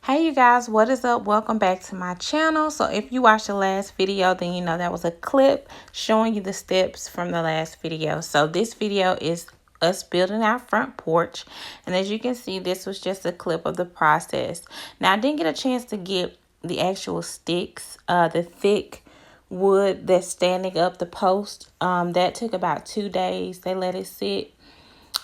Hey you guys, what is up? Welcome back to my channel. So if you watched the last video, then you know that was a clip showing you the steps from the last video. So this video is us building our front porch, and as you can see, this was just a clip of the process. Now I didn't get a chance to get the actual sticks, the thick wood that's standing up the post. That took about 2 days. They let it sit.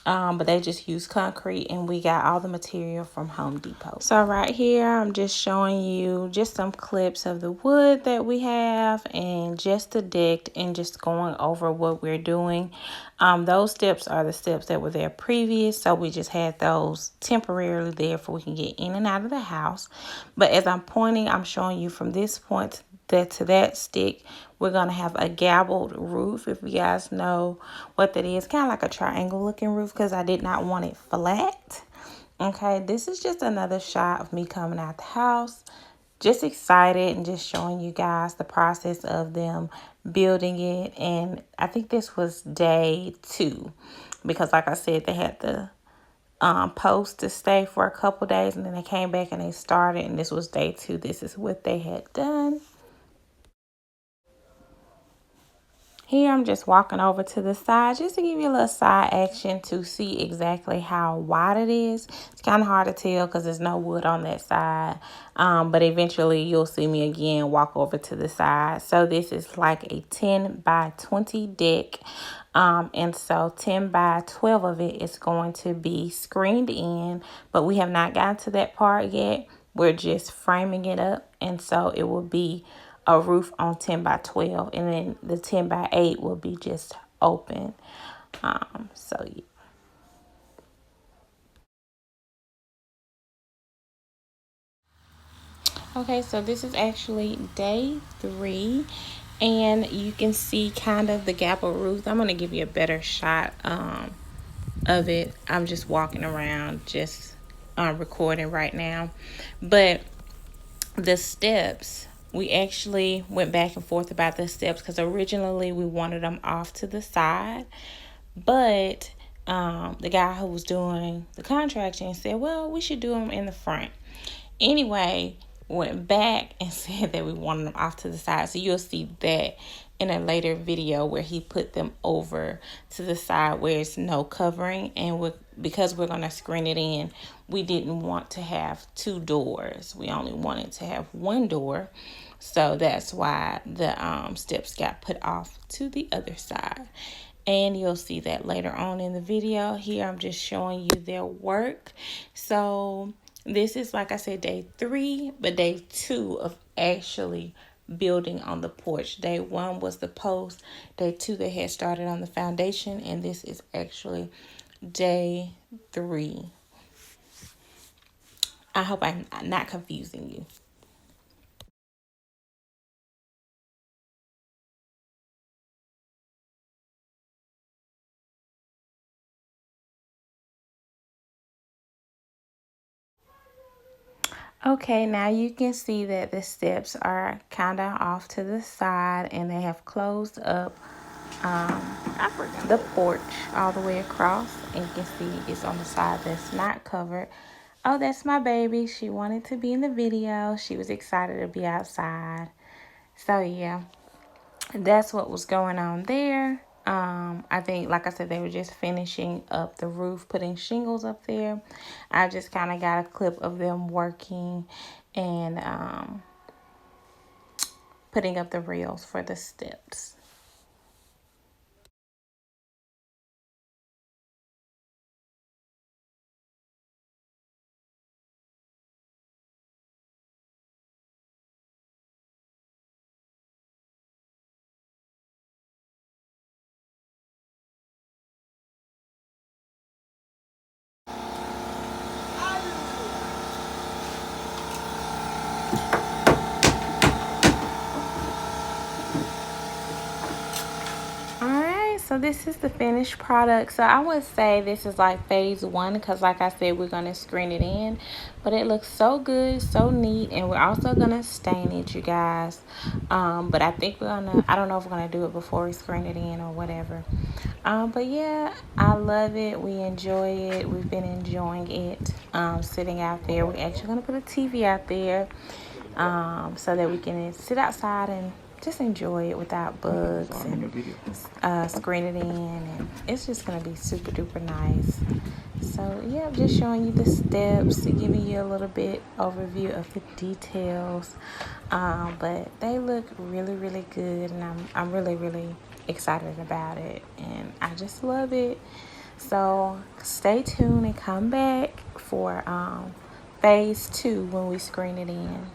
But they just use concrete, and we got all the material from Home Depot. So right here, I'm just showing you just some clips of the wood that we have and just the deck, and just going over what we're doing. Those steps are the steps that were there previous, so we just had those temporarily there for we can get in and out of the house. But as I'm pointing, I'm showing you from this point to that stick, we're going to have a gabbled roof. If you guys know what that is, kind of like a triangle looking roof, because I did not want it flat. Okay, this is just another shot of me coming out the house, just excited and just showing you guys the process of them building it. And I think this was day 2, because like I said, they had the post to stay for a couple days, and then they came back and they started, and this was day 2. This is what they had done. Here I'm just walking over to the side just to give you a little side action to see exactly how wide it is. It's kind of hard to tell because there's no wood on that side. But eventually you'll see me again walk over to the side. So this is like a 10 by 20 deck. And so 10 by 12 of it is going to be screened in, but we have not gotten to that part yet. We're just framing it up, and so it will be a roof on 10 by 12, and then the 10 by 8 will be just open. So yeah. Okay, so this is actually day 3, and you can see kind of the gapple roof. I'm going to give you a better shot of it. I'm just walking around, just recording right now. But the steps, we actually went back and forth about the steps, because originally we wanted them off to the side, but the guy who was doing the contracting said, well, we should do them in the front. Anyway, went back and said that we wanted them off to the side. So you'll see that in a later video where he put them over to the side where it's no covering. And because we're going to screen it in, we didn't want to have 2 doors. We only wanted to have 1 door. So that's why the steps got put off to the other side. And you'll see that later on in the video. Here I'm just showing you their work. So this is, like I said, day 3, but day 2 of actually building on the porch. Day 1 was the post. Day 2, they had started on the foundation, and this is actually day 3. I hope I'm not confusing you. Okay, now you can see that the steps are kind of off to the side, and they have closed up the porch all the way across, and you can see it's on the side that's not covered. Oh, that's my baby. She wanted to be in the video. She was excited to be outside. So yeah, that's what was going on there. I think, like I said, they were just finishing up the roof, putting shingles up there. I just kind of got a clip of them working and putting up the rails for the steps. so this is the finished product. So I would say this is like phase 1, because like I said, we're going to screen it in. But it looks so good, so neat, and we're also going to stain it, you guys. But I think we're going to, I don't know if we're going to do it before we screen it in or whatever. But yeah, I love it. We enjoy it. We've been enjoying it sitting out there. We're actually going to put a TV out there so that we can sit outside and just enjoy it without bugs, and screen it in, and it's just going to be super duper nice. So yeah, I'm just showing you the steps, giving you a little bit overview of the details, but they look really, really good, and I'm really, really excited about it, and I just love it. So stay tuned and come back for phase 2 when we screen it in.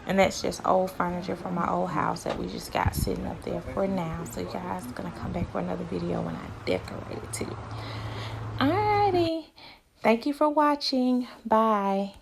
And that's just old furniture from my old house that we just got sitting up there for now. So you guys are going to come back for another video when I decorate it too. Alrighty. Thank you for watching. Bye.